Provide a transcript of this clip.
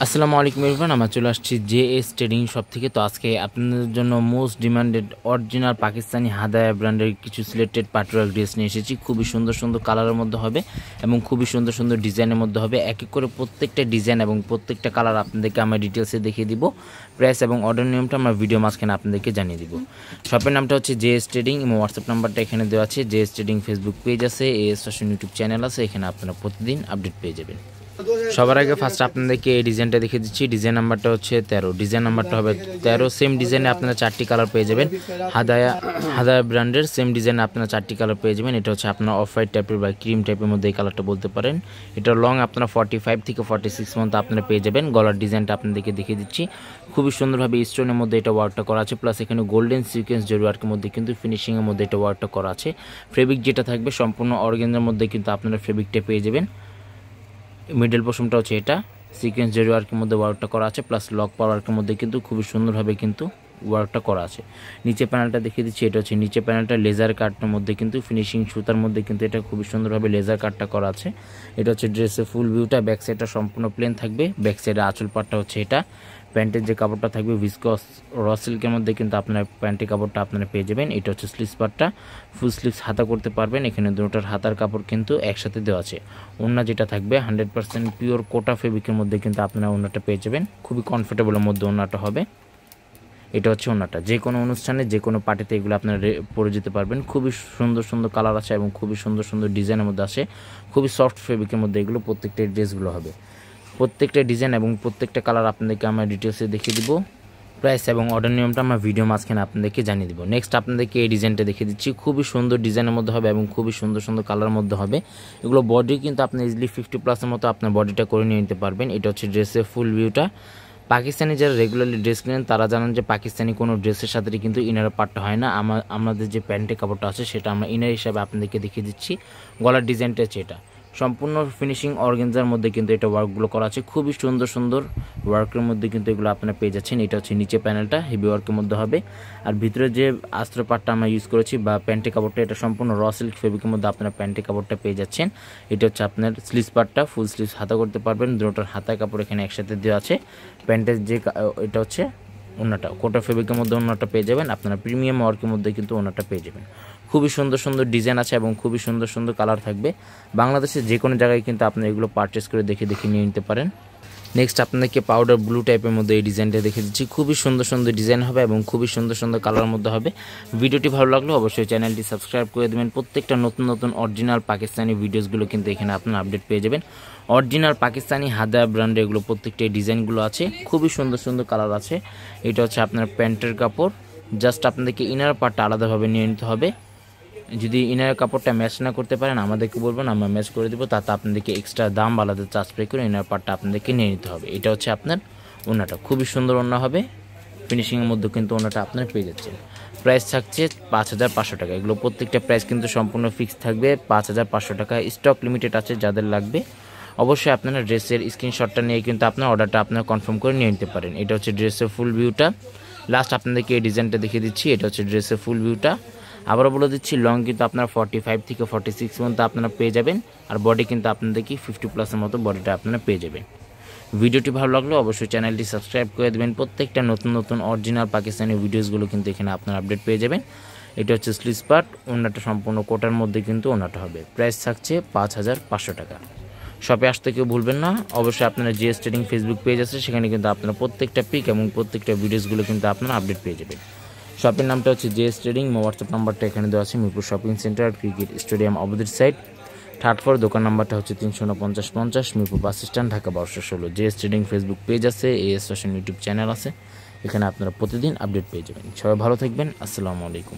আসসালামু আলাইকুম এভরিওয়ান, আমরা চলে আসছি জেএস ট্রেডিং শপ থেকে। তো আজকে আপনাদের জন্য মোস্ট ডিমান্ডেড অরিজিনাল পাকিস্তানি হাদায়া ব্র্যান্ডের কিছু সিলেক্টেড পাটওয়ার্ক ড্রেস নিয়ে এসেছি। খুবই সুন্দর সুন্দর কালারের মধ্যে হবে এবং খুবই সুন্দর সুন্দর ডিজাইনের মধ্যে হবে। এক এক করে প্রত্যেকটা ডিজাইন এবং প্রত্যেকটা কালার আপনাদেরকে আমরা ডিটেলসে দেখিয়ে দিব। প্রাইস এবং অর্ডার নিয়মটা আমরা ভিডিও মাঝখানে আপনাদেরকে জানিয়ে দিব। শপের নামটা হচ্ছে জেএস ট্রেডিং এবং হোয়াটসঅ্যাপ নাম্বারটা এখানে দেওয়া আছে। জেএস ট্রেডিং ফেসবুক পেজ আছে, এএস ফ্যাশন ইউটিউব চ্যানেল আছে, এখানে আপনারা প্রতিদিন আপডেট পেয়ে যাবেন। সবার আগে ফার্স্ট আপনাদেরকে এই ডিজাইনটা দেখিয়ে দিচ্ছি। ডিজাইন নাম্বারটা হচ্ছে 13, ডিজাইন নাম্বারটা হবে 13। সেম ডিজাইনে আপনারা 4টি কালার পেয়ে যাবেন। হাদায়া ব্র্যান্ডের সেম ডিজাইনে আপনারা 4টি কালার পেয়ে যাবেন। এটা হচ্ছে আপনার অফ হোয়াইট টাইপের বা ক্রিম টাইপের মধ্যে এই কালারটা বলতে পারেন। এটা লং আপনারা 45 থেকে 46 মতো আপনারা পেয়ে যাবেন। গলার ডিজাইনটা আপনাদেরকে দেখিয়ে দিচ্ছি। খুবই সুন্দরভাবে স্টোনের মধ্যে এটা ওয়ার্কটা করা আছে, প্লাস এখানে গোল্ডেন সিকোয়েন্স জরি ওয়ার্কের মধ্যে কিন্তু ফিনিশিংয়ের মধ্যে এটা ওয়ার্কটা করা আছে। ফেব্রিক যেটা থাকবে সম্পূর্ণ অর্গানজার মধ্যে কিন্তু আপনারা ফেব্রিকটা পেয়ে যাবেন। মিডল পোর্শনটা হচ্ছে এটা সিকোয়েন্স জরি ওয়ার্কের মধ্যে ওয়ার্কটা করা আছে, প্লাস লক পাওয়ার ওয়ার্কের মধ্যে কিন্তু খুবই সুন্দরভাবে কিন্তু ওয়ার্কটা করা আছে। নিচে প্যানেলটা দেখিয়ে দিচ্ছি। এটা হচ্ছে নিচে প্যানেলটা লেজার কাটের মধ্যে কিন্তু ফিনিশিং সুতার মধ্যে কিন্তু এটা খুবই সুন্দরভাবে লেজার কাটটা করা আছে। এটা হচ্ছে ড্রেসের ফুল ভিউটা। ব্যাক সাইডটা সম্পূর্ণ প্লেন থাকবে। ব্যাক সাইডে আঁচল পাটটা হচ্ছে এটা। প্যান্টের যে কাপড়টা থাকবে ভিসকস র সিল্কের মধ্যে কিন্তু আপনার প্যান্টের কাপড়টা আপনারা পেয়ে যাবেন। এটা হচ্ছে স্লিভস পার্টটা, ফুল স্লিভস হাতা করতে পারবেন। এখানে দুটোটার হাতার কাপড় কিন্তু একসাথে দেওয়া আছে। ওড়না যেটা থাকবে 100% পিওর কোটা ফেব্রিকের মধ্যে কিন্তু আপনারা ওড়নাটা পেয়ে যাবেন। খুবই কমফোর্টেবলের মধ্যে ওড়নাটা হবে। এটা হচ্ছে ওড়নাটা। যে কোনো অনুষ্ঠানে যে কোনো পার্টিতে এগুলো আপনারা পরে যেতে পারবেন। খুবই সুন্দর সুন্দর কালার আছে এবং খুবই সুন্দর সুন্দর ডিজাইনের মধ্যে আসে। খুবই সফট ফেব্রিকের মধ্যে এগুলো প্রত্যেকটা ড্রেসগুলো হবে। প্রত্যেকটা ডিজাইন এবং প্রত্যেকটা কালার আপনাদেরকে আমরা ডিটেলসে দেখিয়ে দিব। প্রাইস এবং অর্ডার নিয়মটা আমরা ভিডিও মাঝখানে আপনাদেরকে জানিয়ে দিব। নেক্সট আপনাদেরকে এই ডিজাইনটা দেখিয়ে দিচ্ছি। খুবই সুন্দর ডিজাইনের মধ্যে হবে এবং খুবই সুন্দর সুন্দর কালারের মধ্যে হবে। এগুলো বডি কিন্তু আপনি ইজিলি 50+ মতো আপনার বডিটা করে নিয়ে নিতে পারবেন। এটা হচ্ছে ড্রেসের ফুল ভিউটা। পাকিস্তানি যারা রেগুলারলি ড্রেস কিনেন তারা জানেন যে পাকিস্তানি কোনো ড্রেসের সাথে কিন্তু ইনার পার্টটা হয় না। আমাদের যে প্যান্টের কাপড়টা আছে সেটা আমরা ইনার হিসাবে আপনাদেরকে দেখিয়ে দিচ্ছি। গলার ডিজাইনটা হচ্ছে এটা। সম্পূর্ণ ফিনিশিং অর্গানজার মধ্যে কিন্তু এটা ওয়ার্কগুলো করা আছে। খুবই সুন্দর সুন্দর ওয়ার্কের মধ্যে কিন্তু এগুলো আপনারা পেয়ে যাচ্ছেন। এটা হচ্ছে নিচে প্যানেলটা হেভি ওয়ার্কের মধ্যে হবে। আর ভিতরে যে আস্ত্র পাটটা আমরা ইউজ করেছি বা প্যান্টের কাপড়টা, এটা সম্পূর্ণ র সিল্ক ফেব্রিকের মধ্যে আপনারা প্যান্টের কাপড়টা পেয়ে যাচ্ছেন। এটা হচ্ছে আপনার স্লিভস পাটটা, ফুল স্লিভস হাতা করতে পারবেন। দুটোর হাতায় কাপড় এখানে একসাথে দেওয়া আছে। প্যান্টের যে এটা হচ্ছে ওড়নাটা কোটা ফেব্রিকের মধ্যে ওড়নাটা পেয়ে যাবেন। আপনারা প্রিমিয়াম ওয়ার্কের মধ্যে কিন্তু ওড়নাটা পেয়ে যাবেন। খুবই সুন্দর সুন্দর ডিজাইন আছে এবং খুবই সুন্দর সুন্দর কালার থাকবে। বাংলাদেশের যে কোনো জায়গায় কিন্তু আপনি এগুলো পারচেস করে দেখে দেখে নিয়ে নিতে পারেন। নেক্সট আপনাদেরকে পাউডার ব্লু টাইপের মধ্যে এই ডিজাইনটা দেখে দিচ্ছি। খুবই সুন্দর সুন্দর ডিজাইন হবে এবং খুবই সুন্দর সুন্দর কালারের মধ্যে হবে। ভিডিওটি ভালো লাগলে অবশ্যই চ্যানেলটি সাবস্ক্রাইব করে দেবেন। প্রত্যেকটা নতুন নতুন অরিজিনাল পাকিস্তানি ভিডিওসগুলো কিন্তু এখানে আপনারা আপডেট পেয়ে যাবেন। অরিজিনাল পাকিস্তানি হাদায়া ব্র্যান্ডের এগুলো প্রত্যেকটা ডিজাইনগুলো আছে। খুবই সুন্দর সুন্দর কালার আছে। এটা হচ্ছে আপনার প্যান্টের কাপড়। জাস্ট আপনাদেরকে ইনার পার্টটা আলাদাভাবে নিয়ে নিতে হবে। যদি ইনার কাপড়টা ম্যাচ না করতে পারেন আমাদেরকে বলবেন, আমরা ম্যাচ করে দেবো। তাতে আপনাদেরকে এক্সট্রা দাম আলাদা চার্জ পে করে ইনার পার্টটা আপনাদেরকে নিয়ে নিতে হবে। এটা হচ্ছে আপনার ওড়নাটা। খুবই সুন্দর ওড়না হবে। ফিনিশিংয়ের মধ্যে কিন্তু ওড়নাটা আপনারা পেয়ে যাচ্ছেন। প্রাইস থাকছে 5500 টাকা। এগুলো প্রত্যেকটা প্রাইস কিন্তু সম্পূর্ণ ফিক্স থাকবে 5500 টাকা। স্টক লিমিটেড আছে, যাদের লাগবে অবশ্যই আপনারা ড্রেসের স্ক্রিনশটটা নিয়ে কিন্তু আপনার অর্ডারটা আপনারা কনফার্ম করে নিয়ে নিতে পারেন। এটা হচ্ছে ড্রেসের ফুল ভিউটা। লাস্ট আপনাদেরকে এই ডিজাইনটা দেখিয়ে দিচ্ছি। এটা হচ্ছে ড্রেসের ফুল ভিউটা। আবারও বলে দিচ্ছি, লং কিন্তু আপনার 45 থেকে 46 মতো আপনারা পেয়ে যাবেন। আর বডি কিন্তু আপনাদেরকে 50+ মতো বডিটা আপনারা পেয়ে যাবেন। ভিডিওটি ভালো লাগলে অবশ্যই চ্যানেলটি সাবস্ক্রাইব করে দেবেন। প্রত্যেকটা নতুন নতুন অরিজিনাল পাকিস্তানি ভিডিওসগুলো কিন্তু এখানে আপনারা আপডেট পেয়ে যাবেন। এটা হচ্ছে স্লিভস পার্ট। ওড়নাটা সম্পূর্ণ কোটার মধ্যে কিন্তু ওড়নাটা হবে। প্রাইস থাকছে 5500 টাকা। শপে আসতে কেউ ভুলবেন না। অবশ্যই আপনারা জেএস ট্রেডিং ফেসবুক পেজ আছে, সেখানে কিন্তু আপনারা প্রত্যেকটা পিক এবং প্রত্যেকটা ভিডিওসগুলো কিন্তু আপনারা আপডেট পেয়ে যাবেন। শপের নামটা হচ্ছে জেএস ট্রেডিং। হোয়াটসঅ্যাপ নাম্বারটা এখানে দেওয়া আছে। Mirpur shopping centre, cricket stadium opposite side, 3rd floor. দোকান নাম্বারটা হচ্ছে 34950 Mirpur bus stand, Dhaka 1216। JS trading Facebook page আছে, এএস ফ্যাশন ইউটিউব চ্যানেল আছে। এখানে আপনারা প্রতিদিন আপডেট পেয়ে যাবেন। সবাই ভালো থাকবেন। আসসালামু আলাইকুম।